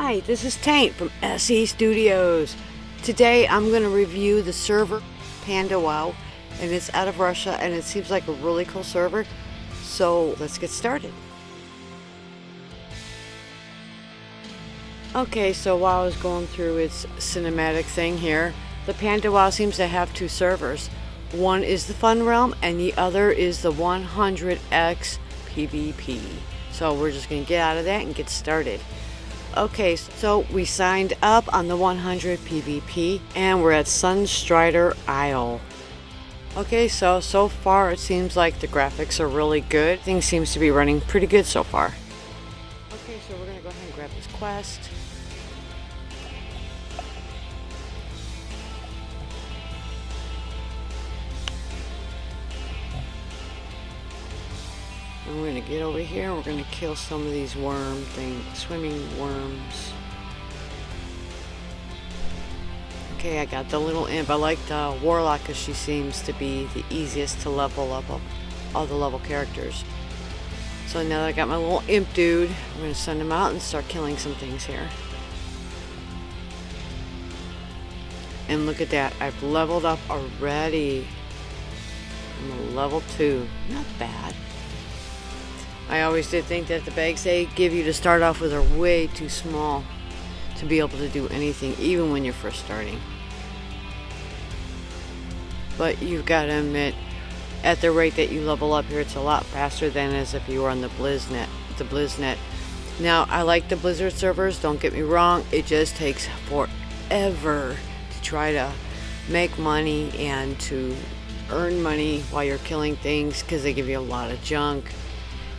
Hi, this is Taint from SE Studios. Today I'm going to review the server PandaWow, and it's out of Russia and it seems like a really cool server. So let's get started. Okay, so while I was going through its cinematic thing here, the PandaWow seems to have two servers. One is the Fun Realm and the other is the 100x PvP. So we're just going to get out of that and get started. Okay, so we signed up on the 100 PvP and we're at Sunstrider Isle. Okay, so far it seems like the graphics are really good. Things seems to be running pretty good so far. Okay, so we're going to go ahead and grab this quest. And we're going to get over here and we're going to kill some of these worm things, swimming worms. Okay, I got the little imp. I like the warlock because she seems to be the easiest to level up of all the level characters. So now that I got my little imp dude, I'm going to send him out and start killing some things here. And look at that, I've leveled up already. I'm a level 2, not bad. I always did think that the bags they give you to start off with are way too small to be able to do anything, even when you're first starting. But you've got to admit, at the rate that you level up here, it's a lot faster than as if you were on the BlizzNet. Now, I like the Blizzard servers, don't get me wrong, it just takes forever to try to make money and to earn money while you're killing things because they give you a lot of junk.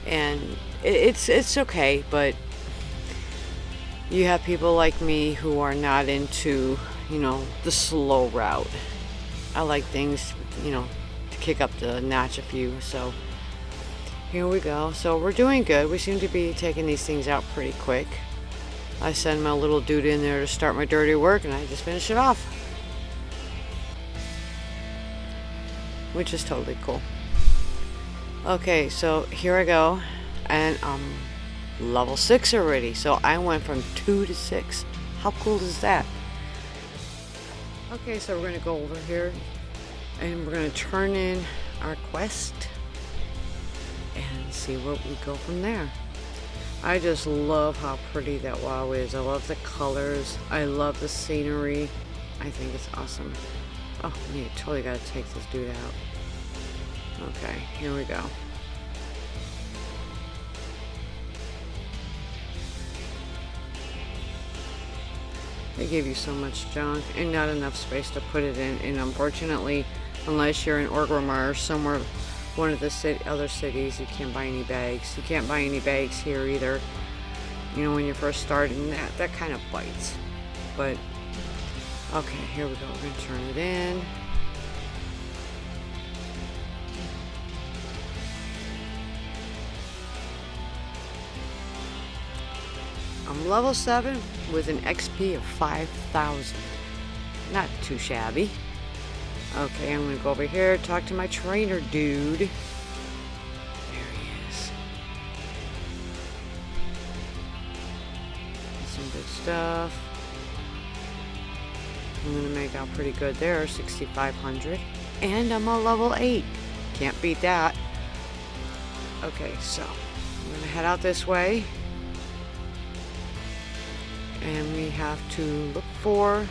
And it's okay, but you have people like me who are not into, you know, the slow route. I like things, you know, to kick up the notch a few. So here we go. So we're doing good. We seem to be taking these things out pretty quick. I send my little dude in there to start my dirty work and I just finish it off, which is totally cool. Okay, so here I go, and I'm level 6 already, so I went from 2 to 6. How cool is that? Okay, so we're going to go over here, and we're going to turn in our quest, and see what we go from there. I just love how pretty that WoW is. I love the colors, I love the scenery. I think it's awesome. Oh, yeah, totally got to take this dude out. Okay, here we go. They give you so much junk and not enough space to put it in. And unfortunately, unless you're in Orgrimmar or somewhere, one of the other cities, you can't buy any bags. You can't buy any bags here either. You know, when you're first starting, that kind of bites. But okay, here we go. We're gonna turn it in. I'm level 7 with an XP of 5,000. Not too shabby. Okay, I'm gonna go over here, talk to my trainer dude. There he is. Some good stuff. I'm gonna make out pretty good there, 6,500. And I'm on level 8. Can't beat that. Okay, so I'm gonna head out this way. And we have to look for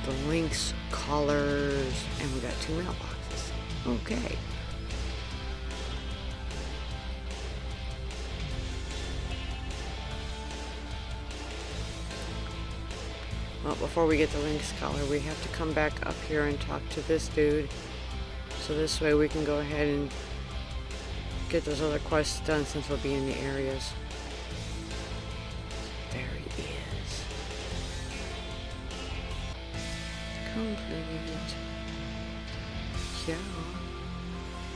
the Lynx collars, and we got 2 mailboxes. Okay. Well, before we get the Lynx collar, we have to come back up here and talk to this dude. So this way we can go ahead and get those other quests done since we'll be in the areas. There he is. Complete. Yeah.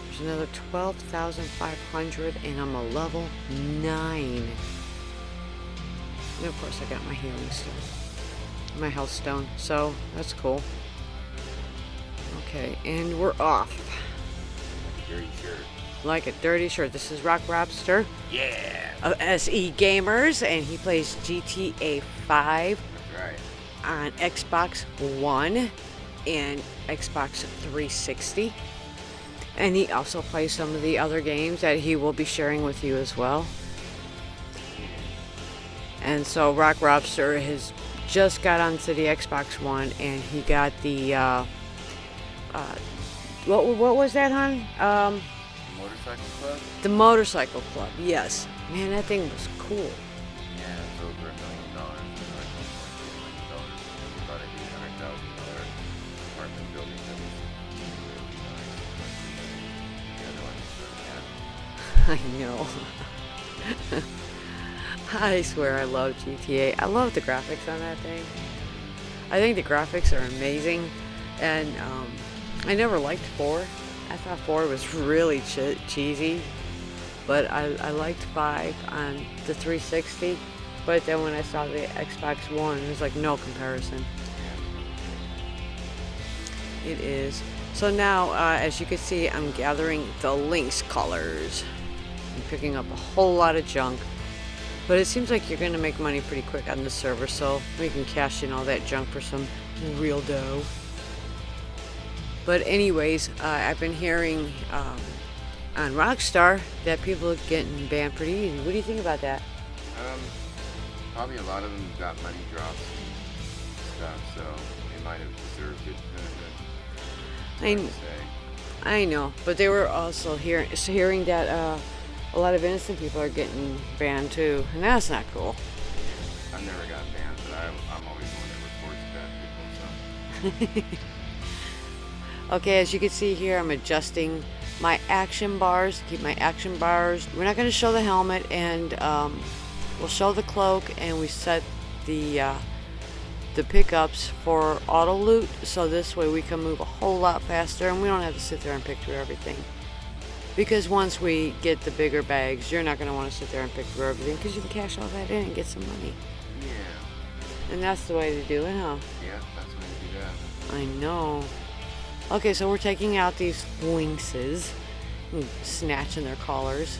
There's another 12,500 and I'm a level 9. And of course I got my healing stone. My health stone. So that's cool. Okay, and we're off. Like a dirty shirt. Like a dirty shirt. This is Rock Robster. Yeah. of SE gamers, and he plays GTA 5 That's right. on Xbox One and Xbox 360. And he also plays some of the other games that he will be sharing with you as well. And so Rock Robster has just got onto the Xbox One, and he got the what was that, hon? Motorcycle Club? The Motorcycle Club. Yes, man, that thing was cool. Yeah, it's over $1 million. Like $1.2 million. It's about an $800,000 apartment building that was really nice. The other one is really I know. I swear I love GTA. I love the graphics on that thing. I think the graphics are amazing. And I never liked 4. I thought 4 was really cheesy. But I liked 5 on the 360. But then when I saw the Xbox One, it was like no comparison. It is. So now, as you can see, I'm gathering the Lynx colors. I'm picking up a whole lot of junk. But it seems like you're going to make money pretty quick on the server, so we can cash in all that junk for some real dough. But anyways, I've been hearing on Rockstar that people are getting banned pretty easy. What do you think about that? Probably a lot of them got money drops and stuff, so they might have deserved it. I know, but they were also hearing that a lot of innocent people are getting banned too, and that's not cool. I've never got banned, but I'm always one that reports bad people, so. Okay, as you can see here, I'm adjusting my action bars to keep my action bars. We're not going to show the helmet, and we'll show the cloak, and we set the pickups for auto loot, so this way we can move a whole lot faster, and we don't have to sit there and pick through everything. Because once we get the bigger bags, you're not going to want to sit there and pick through everything, because you can cash all that in and get some money. Yeah. And that's the way to do it, huh? Yeah, that's the way to do that. I know. Okay, so we're taking out these lynxes and snatching their collars.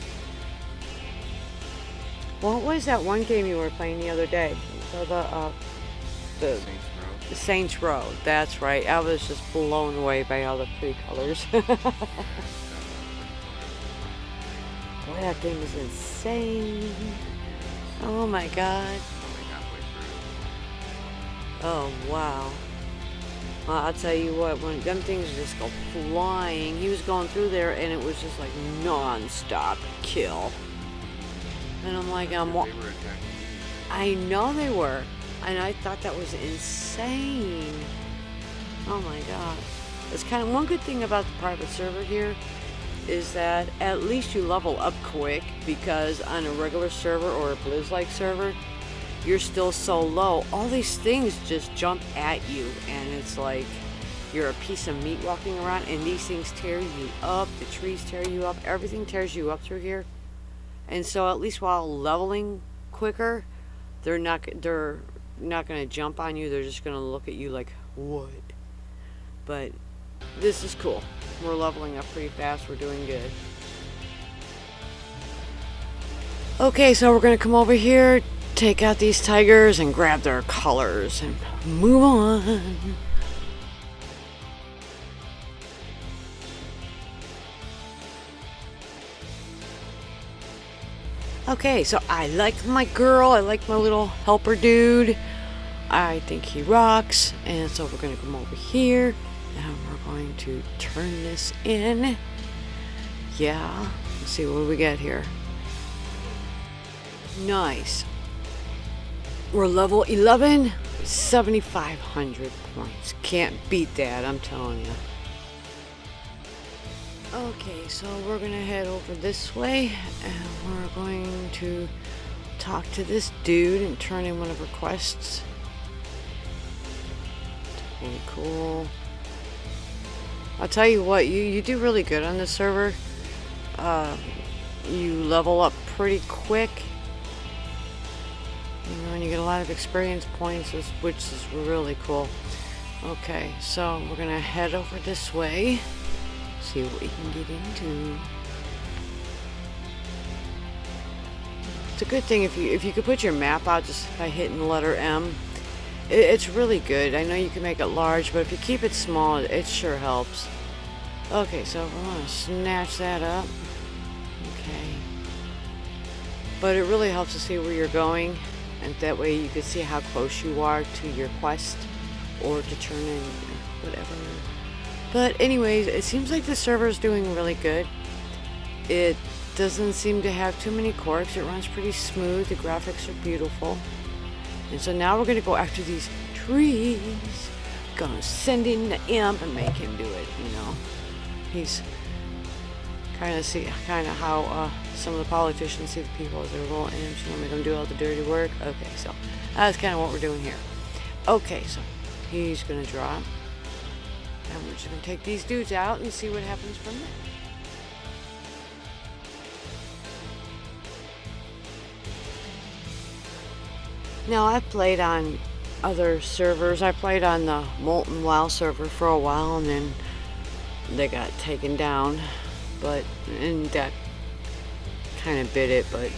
What was that one game you were playing the other day? So the Saints Row. That's right. I was just blown away by all the pretty colors. Boy, that game is insane. Oh my god. Oh wow. Well, I'll tell you what, when them things just go flying, he was going through there and it was just like non-stop kill. And I'm like, I know they were. And I thought that was insane. Oh my god. It's kind of one good thing about the private server here is that at least you level up quick, because on a regular server or a Blizz-like server, you're still so low. All these things just jump at you, and it's like you're a piece of meat walking around, and these things tear you up. The trees tear you up. Everything tears you up through here. And so at least while leveling quicker, they're not going to jump on you. They're just going to look at you like, what? But this is cool. We're leveling up pretty fast. We're doing good. Okay, so we're going to come over here, take out these tigers, and grab their collars, and move on. Okay, so I like my girl. I like my little helper dude. I think he rocks. And so we're going to come over here, and we're going to turn this in. Yeah, let's see what we got here. Nice. We're level 11, 7,500 points. Can't beat that, I'm telling you. Okay, so we're gonna head over this way, and we're going to talk to this dude and turn in one of our quests. Totally cool. I'll tell you what, you do really good on this server. You level up pretty quick. You know, and you get a lot of experience points, which is really cool. Okay, so we're gonna head over this way. See what we can get into. It's a good thing if you could put your map out just by hitting the letter M. It's really good. I know you can make it large, but if you keep it small, it sure helps. Okay, so I want to snatch that up. Okay. But it really helps to see where you're going, and that way you can see how close you are to your quest, or to turn in, whatever. But anyways, it seems like the server is doing really good. It doesn't seem to have too many quirks. It runs pretty smooth. The graphics are beautiful. And so now we're going to go after these trees. Gonna send in the imp and make him do it, you know. He's kind of how some of the politicians see the people as their little imps, you know, make them do all the dirty work. Okay, so that's kind of what we're doing here. Okay, so he's gonna drop, and we're just gonna take these dudes out and see what happens from there. Now, I've played on other servers. I played on the Molten WoW server for a while, and then they got taken down, and that kind of bit it, but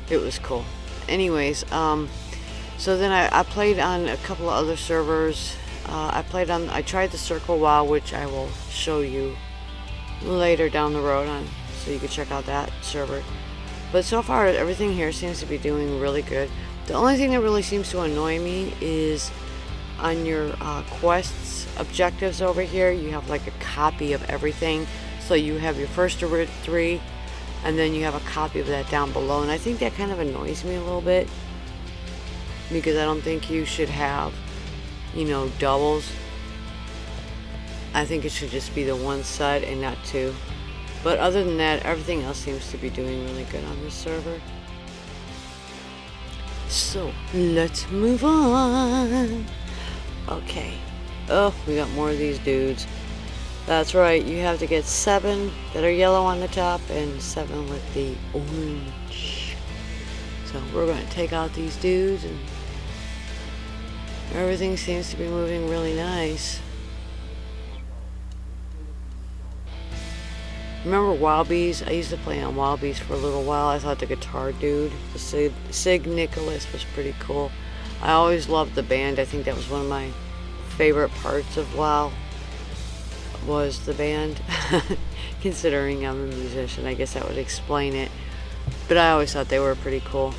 it was cool. Anyways, so then I played on a couple of other servers. I tried the Circle WoW, which I will show you later down the road so you can check out that server. But so far, everything here seems to be doing really good. The only thing that really seems to annoy me is on your quests, objectives over here, you have like a copy of everything. So you have your first 3, and then you have a copy of that down below. And I think that kind of annoys me a little bit, because I don't think you should have, you know, doubles. I think it should just be the one set and not 2. But other than that, everything else seems to be doing really good on this server. So let's move on. Okay. Oh, we got more of these dudes. That's right, you have to get 7 that are yellow on the top and 7 with the orange. So we're going to take out these dudes, and everything seems to be moving really nice. Remember WoWbees? I used to play on WoWbees for a little while. I thought the guitar dude, the Sig Nicholas, was pretty cool. I always loved the band. I think that was one of my favorite parts of WoW, was the band. Considering I'm a musician, I guess that would explain it. But I always thought they were pretty cool.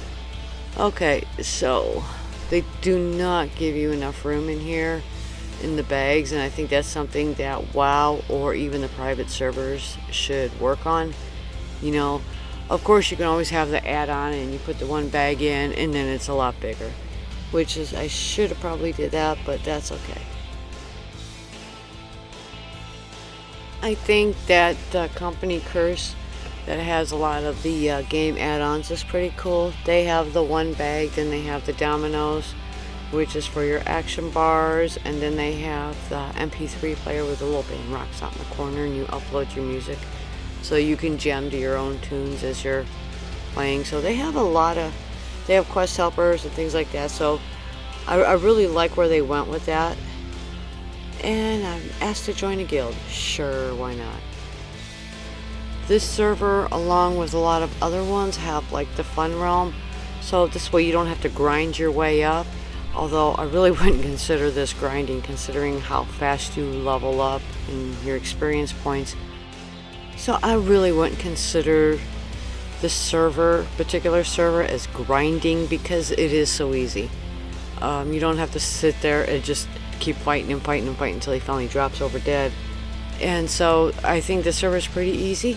Okay, so they do not give you enough room in here in the bags, and I think that's something that WoW or even the private servers should work on. You know, of course you can always have the add-on and you put the one bag in and then it's a lot bigger, which is, I should have probably did that, but that's okay. I think that the company Curse that has a lot of the game add-ons is pretty cool. They have the one bag, then they have the dominoes, which is for your action bars, and then they have the MP3 player with a little band rocks out in the corner, and you upload your music so you can jam to your own tunes as you're playing. So they have they have quest helpers and things like that, so I really like where they went with that. And I'm asked to join a guild. Sure, why not? This server, along with a lot of other ones, have like the fun realm, so this way you don't have to grind your way up. Although I really wouldn't consider this grinding, considering how fast you level up and your experience points. So I really wouldn't consider this particular server as grinding, because it is so easy. You don't have to sit there and just keep fighting and fighting and fighting until he finally drops over dead. And so I think the server is pretty easy.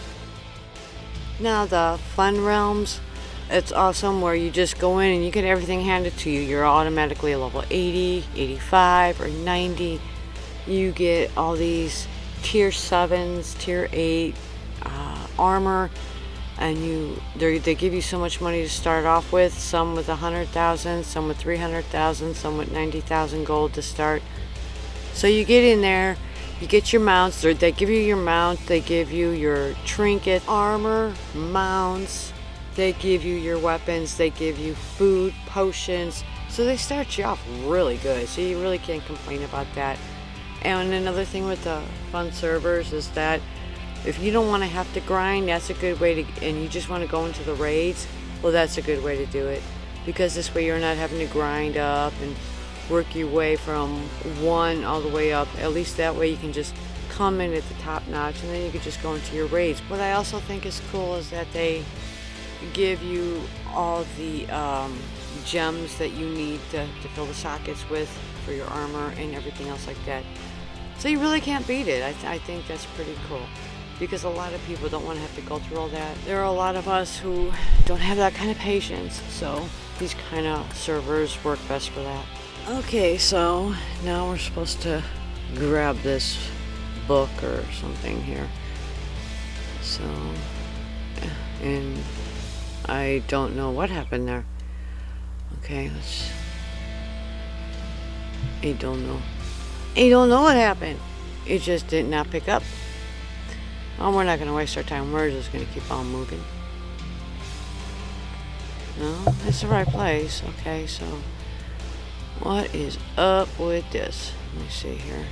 Now the fun realms, it's awesome, where you just go in and you get everything handed to you. You're automatically a level 80, 85, or 90. You get all these tier 7s, tier 8 armor, and they give you so much money to start off with. Some with 100,000, some with 300,000, some with 90,000 gold to start. So you get in there, you get your mounts. They give you your mount, they give you your trinket, armor, mounts. They give you your weapons, they give you food, potions. So they start you off really good, so you really can't complain about that. And another thing with the fun servers is that if you don't want to have to grind, that's a good way to, and you just want to go into the raids. well, that's a good way to do it, because this way you're not having to grind up and work your way from 1 all the way up. At least that way you can just come in at the top notch, and then you can just go into your raids. What I also think is cool is that they give you all the gems that you need to fill the sockets with for your armor and everything else like that. So you really can't beat it. I think that's pretty cool, because a lot of people don't want to have to go through all that. There are a lot of us who don't have that kind of patience, so these kind of servers work best for that. Okay, so now we're supposed to grab this book or something here. So, and I don't know what happened there. Okay, let's... I don't know what happened. It just did not pick up. Oh, we're not going to waste our time. We're just going to keep on moving. No, it's the right place. Okay, so what is up with this? Let me see here.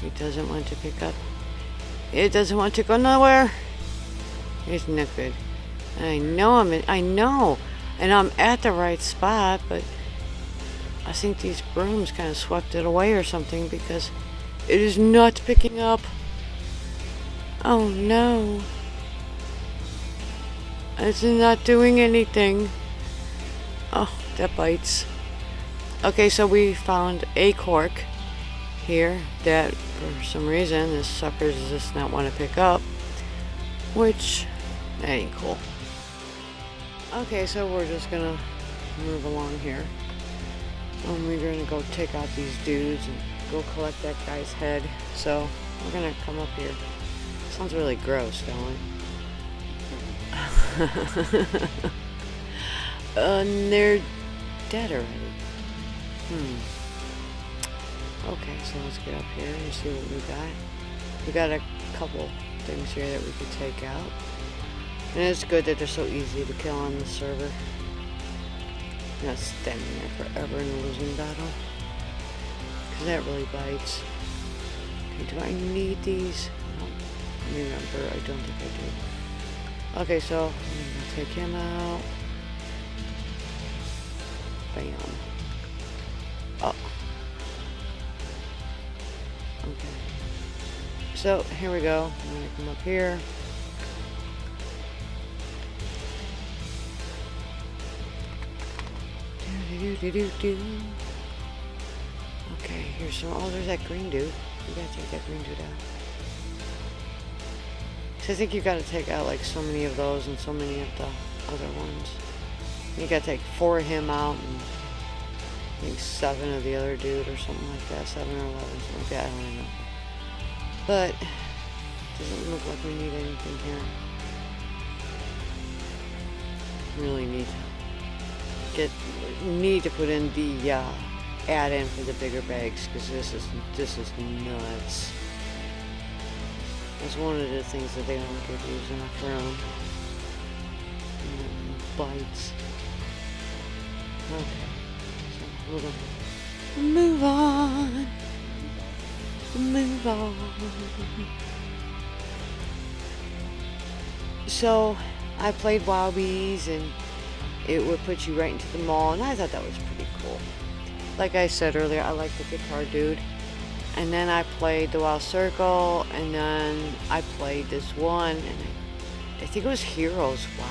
It doesn't want to pick up. It doesn't want to go nowhere. It's not good. I know I know, and I'm at the right spot, but I think these brooms kind of swept it away or something, because it is not picking up. Oh no. It's not doing anything. Oh, that bites. Okay, so we found a cork here that for some reason this sucker does just not want to pick up, which that ain't cool. Okay, so we're just gonna move along here. We're gonna go take out these dudes and go collect that guy's head. So we're gonna come up here. Sounds really gross, don't it? And they're dead already. Okay, so let's get up here and see what we got. We got a couple things here that we could take out. And it's good that they're so easy to kill on the server. You're not standing there forever in a losing battle, because that really bites. Okay, do I need these? No. Remember, I don't think I do. Okay, so I'm gonna take him out. Bam. Oh. Okay. So here we go. I'm gonna come up here. Okay, here's some. Oh, there's that green dude. You gotta take that green dude out. So I think you gotta take out like so many of those and so many of the other ones. You gotta take 4 of him out and I think 7 of the other dude or something like that. 7 or 11, something like that. I don't know. But it doesn't look like we need anything here. Really need to put in the add-in for the bigger bags, because this is nuts. That's one of the things that they don't give you enough room. Bites. Okay, so we're gonna move on. Move on. So I played WOW1 and it would put you right into the mall, and I thought that was pretty cool. Like I said earlier, I like the guitar dude. And then I played the WOW Circle, and then I played this one, and I think it was Heroes WOW.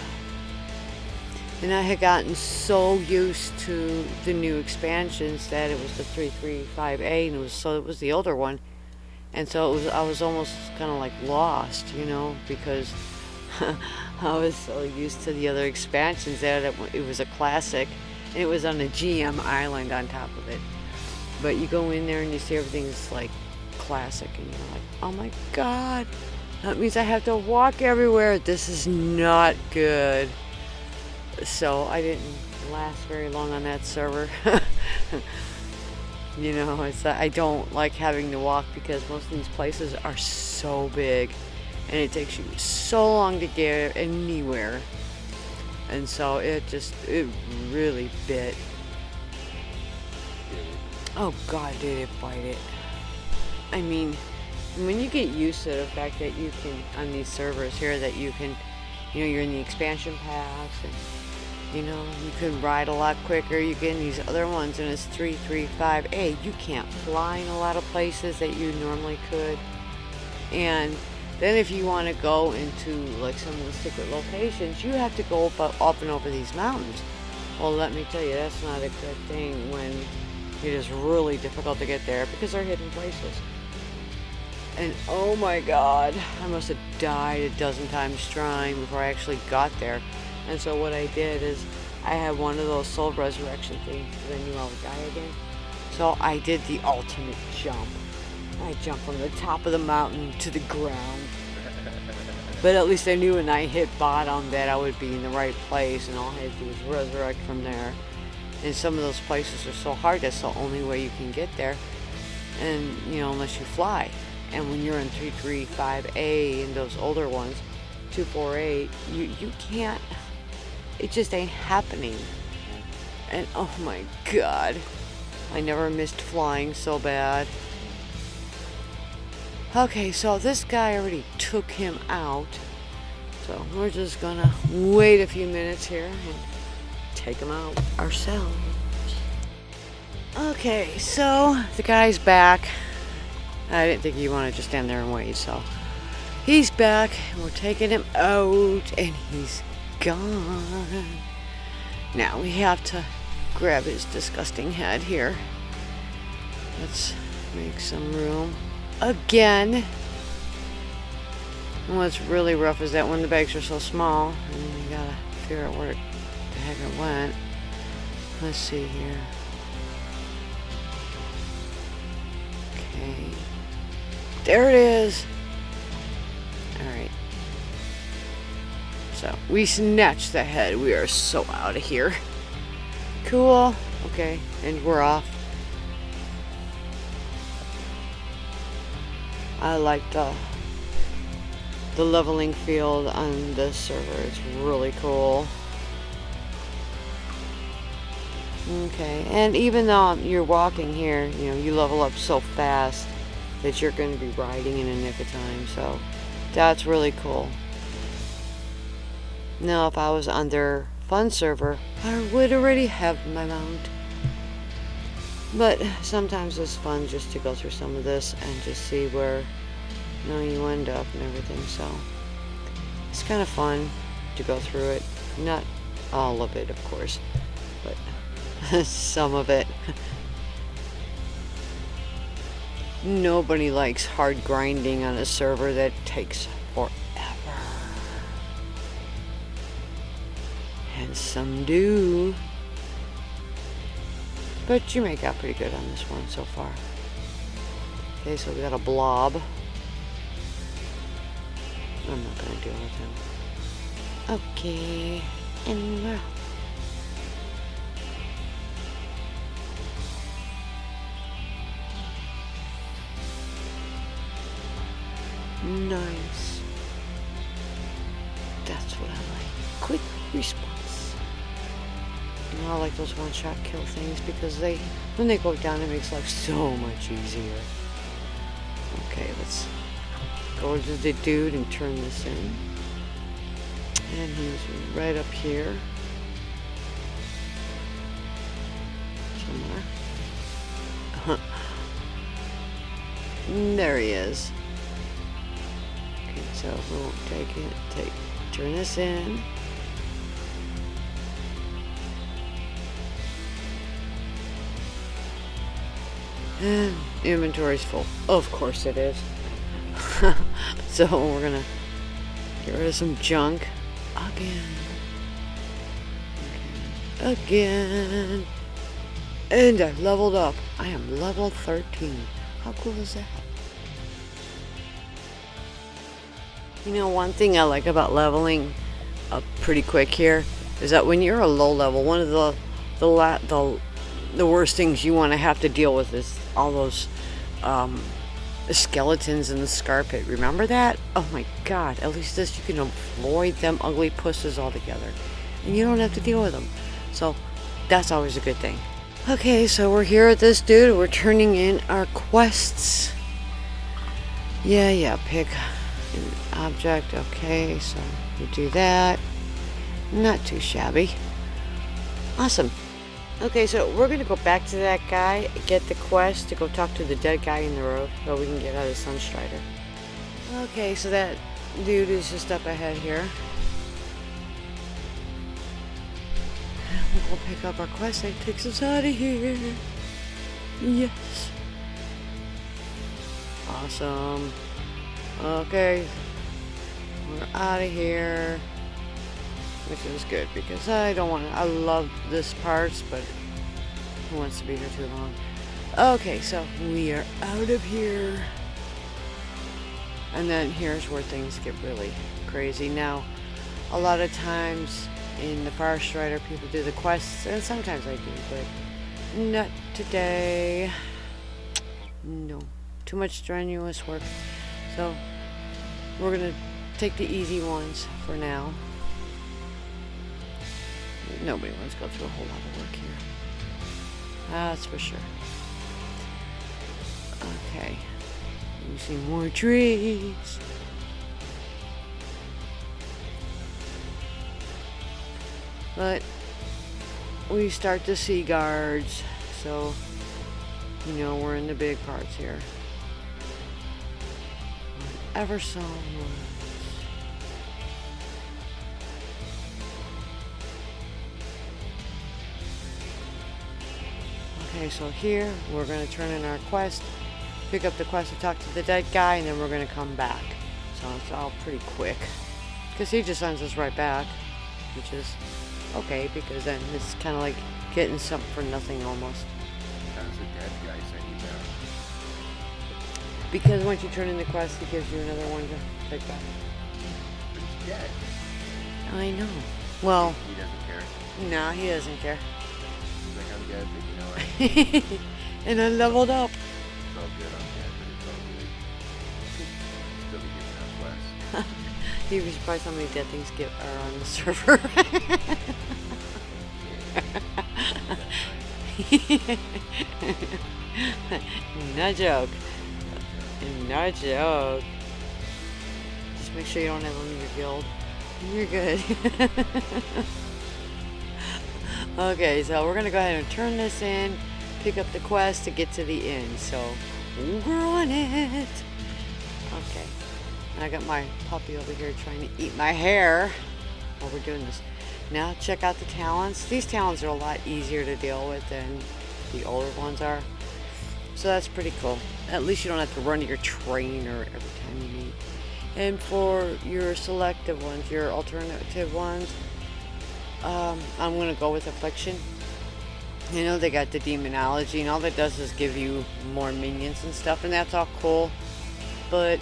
And I had gotten so used to the new expansions that it was the 335A, and it was the older one. And so I was almost kind of like lost, you know, because I was so used to the other expansions that it was a classic, and it was on a GM island on top of it. But you go in there and you see everything's like classic, and you're like, oh my god, that means I have to walk everywhere. This is not good. So I didn't last very long on that server. You know, I don't like having to walk, because most of these places are so big and it takes you so long to get anywhere. And so it really bit. Oh god, did it bite it. I mean, when you get used to the fact that you can, on these servers here, that you can you're in the expansion pass, and you can ride a lot quicker. You get in these other ones and it's 335A. You can't fly in a lot of places that you normally could. And then if you want to go into like some of the secret locations, you have to go up and over these mountains. Well, let me tell you, that's not a good thing when it is really difficult to get there because they're hidden places. And oh my god, I must have died a dozen times trying before I actually got there. And so what I did is I had one of those soul resurrection things because I knew I would die again. So I did the ultimate jump. I jumped from the top of the mountain to the ground. But at least I knew when I hit bottom that I would be in the right place, and all I had to do was resurrect from there. And some of those places are so hard, that's the only way you can get there. And, unless you fly. And when you're in 335A and those older ones, 248, you can't. It just ain't happening. And oh my god, I never missed flying so bad. Okay, so this guy already took him out. So we're just gonna wait a few minutes here and take him out ourselves. Okay, so the guy's back. I didn't think you want to just stand there and wait, so he's back and we're taking him out and he's gone. Now we have to grab his disgusting head here. Let's make some room again. And what's really rough is that when the bags are so small, and you gotta figure out where the heck it went. Let's see here. Okay. There it is. Alright. So, we snatched the head. We are so out of here. Cool. Okay, and we're off. I like the leveling field on this server. It's really cool. Okay, and even though you're walking here, you level up so fast that you're going to be riding in a nick of time. So, that's really cool. Now, if I was on their fun server, I would already have my mount. But sometimes it's fun just to go through some of this and just see where you end up and everything. So it's kind of fun to go through it. Not all of it, of course, but some of it. Nobody likes hard grinding on a server that takes forever. And some do. But you make out pretty good on this one so far. Okay, so we got a blob. I'm not gonna deal with him. Okay, and we're off. Nice. That's what I like. Quick response. I like those one-shot kill things because when they go down, it makes life so much easier. Okay, let's go to the dude and turn this in. And he's right up here. Somewhere. There he is. Okay, so we'll turn this in. And inventory's full. Of course it is. So we're gonna get rid of some junk again. Okay. Again. And I've leveled up. I am level 13. How cool is that? One thing I like about leveling up pretty quick here is that when you're a low level, one of the worst things you want to have to deal with is all those skeletons in the scar pit. Remember that? Oh my god. At least this, you can avoid them ugly pusses altogether. And you don't have to deal with them. So that's always a good thing. Okay, so we're here at this dude. We're turning in our quests. Yeah, pig. An object, okay, so we do that. Not too shabby. Awesome. Okay, so we're gonna go back to that guy, get the quest to go talk to the dead guy in the road so we can get out of Sunstrider. Okay, so that dude is just up ahead here. We'll go pick up our quest that takes us out of here. Yes. Awesome. Okay. We're out of here. Which is good because I don't want to. I love this parts, but who wants to be here too long? Okay, so we are out of here. And then here's where things get really crazy. Now, a lot of times in the Fire Strider, people do the quests, and sometimes I do, but not today. No, too much strenuous work. So we're gonna take the easy ones for now. Nobody wants to go through a whole lot of work here. That's for sure. Okay. We see more trees. But we start to see guards, so you know we're in the big parts here. Ever so much. Okay, so here we're going to turn in our quest, pick up the quest to talk to the dead guy, and then we're going to come back. So it's all pretty quick, because he just sends us right back, which is okay, because then it's kind of like getting something for nothing almost. How does the dead guy send you down? Because once you turn in the quest, he gives you another one to take back. But he's dead. I know. Well, He doesn't care. no, he doesn't care. He's like, I'm dead, but you know what? And I leveled up. It's all good, I'm dead, but it's all good. Still be giving out quests. You'd be surprised how many dead things are on the server. No joke. No joke. Just make sure you don't have them in your guild. You're good. Okay, so we're gonna go ahead and turn this in, pick up the quest to get to the inn. So we're on it. Okay. I got my puppy over here trying to eat my hair while we're doing this. Now check out the talents. These talents are a lot easier to deal with than the older ones are. So that's pretty cool. At least you don't have to run to your trainer every time you meet. And for your selective ones, your alternative ones, I'm going to go with Affliction. You know, they got the Demonology, and all that does is give you more minions and stuff, and that's all cool. But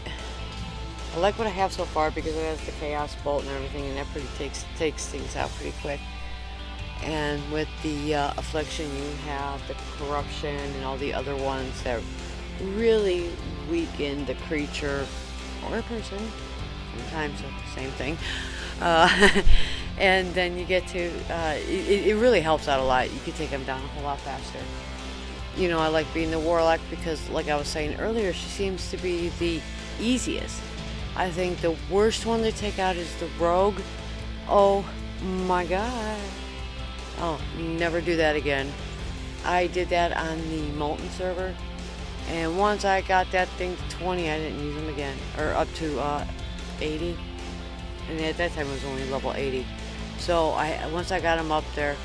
I like what I have so far because it has the Chaos Bolt and everything, and that pretty takes things out pretty quick. And with the Affliction, you have the Corruption and all the other ones that really weaken the creature or a person. Sometimes the same thing. And then you get to, it really helps out a lot. You can take them down a whole lot faster. You know, I like being the Warlock because, like I was saying earlier, she seems to be the easiest. I think the worst one to take out is the Rogue. Oh my god. Oh, never do that again. I did that on the Molten server, and once I got that thing to 20, I didn't use them again. Or up to 80. And at that time it was only level 80. So once I got him up there,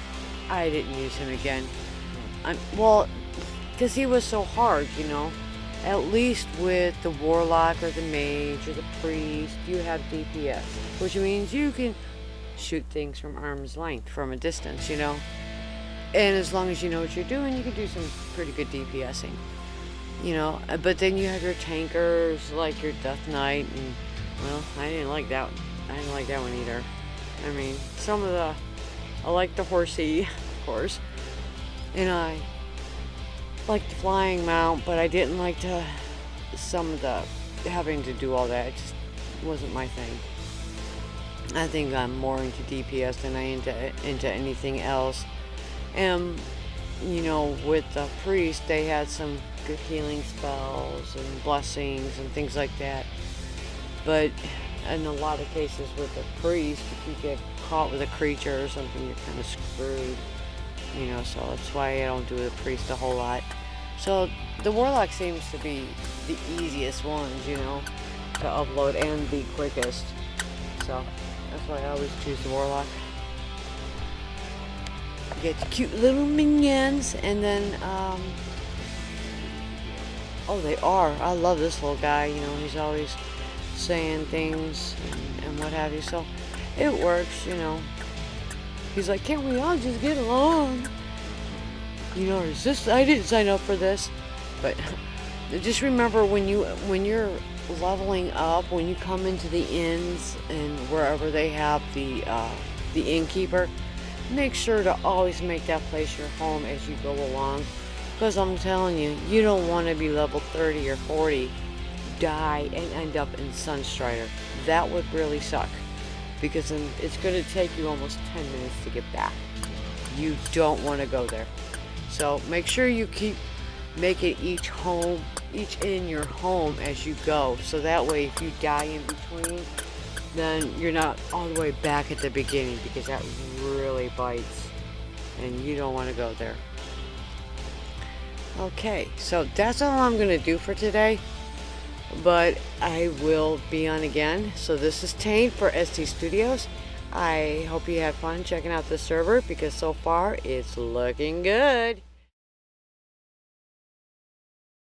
I didn't use him again. Well, because he was so hard, you know. At least with the Warlock or the Mage or the Priest, you have DPS, which means you can shoot things from arm's length, from a distance, you know. And as long as you know what you're doing, you can do some pretty good DPSing, you know. But then you have your tankers, like your Death Knight, and, well, I didn't like that one either. I mean, I like the horsey, of course, and I like the flying mount, but I didn't like some of the having to do all that. It just wasn't my thing. I think I'm more into DPS than I into anything else. And, you know, with the Priest, they had some good healing spells and blessings and things like that. But in a lot of cases with the priest, if you get caught with a creature or something, you're kind of screwed. You know, so that's why I don't do the priest a whole lot. So the warlock seems to be the easiest ones, you know, to upload and the quickest. So that's why I always choose the warlock. You get the cute little minions, and then oh, they are. I love this little guy. You know, he's always saying things and what have you. So it works, you know. He's like, can't we all just get along? You know, is this? I didn't sign up for this. But just remember, when you're leveling up, when you come into the inns and wherever they have the innkeeper, make sure to always make that place your home as you go along. Because I'm telling you, you don't want to be level 30 or 40, die and end up in Sunstrider. That would really suck. Because then it's going to take you almost 10 minutes to get back. You don't want to go there. So make sure you keep making each in your home as you go. So that way, if you die in between, then you're not all the way back at the beginning, because that really bites. And you don't want to go there. Okay, so that's all I'm going to do for today. But I will be on again. So this is Taint for ST Studios. I hope you had fun checking out the server, because so far it's looking good.